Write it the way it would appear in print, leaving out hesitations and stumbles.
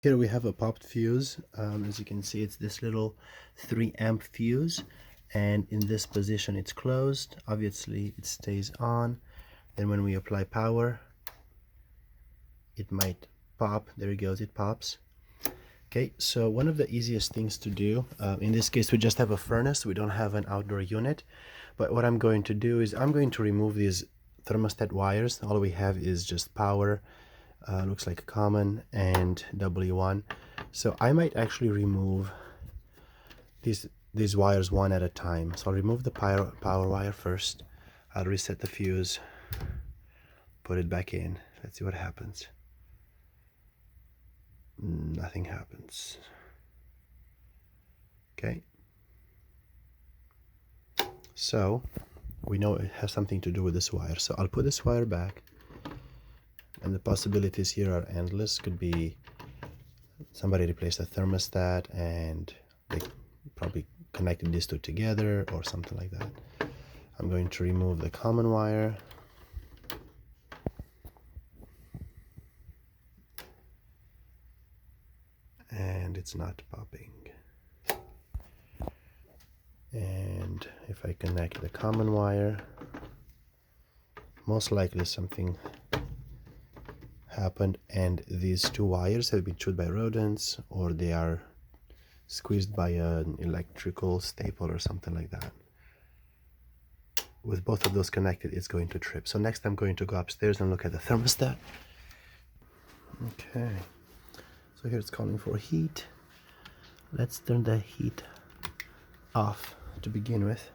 Here we have a popped fuse. As you can see, it's this little 3 amp fuse, and in this position it's closed. Obviously it stays on. Then when we apply power, it might pop. There it goes, it pops. Okay, so one of the easiest things to do, in this case we just have a furnace, we don't have an outdoor unit, but what I'm going to do is I'm going to remove these thermostat wires. All we have is just power, looks like common, and W1. So I might actually remove these wires one at a time. So I'll remove the power wire first. I'll reset the fuse, put it back in. Let's see what happens. Nothing happens. Okay. So we know it has something to do with this wire. So I'll put this wire back, and the possibilities here are endless. Could be somebody replaced the thermostat and they probably connected these two together or something like that. I'm going to remove the common wire. And it's not popping. And if I connect the common wire, most likely something happened and these two wires have been chewed by rodents, or they are squeezed by an electrical staple or something like that. With both of those connected, it's going to trip. So next I'm going to go upstairs and look at the thermostat. Okay, so here it's calling for heat. Let's turn the heat off to begin with.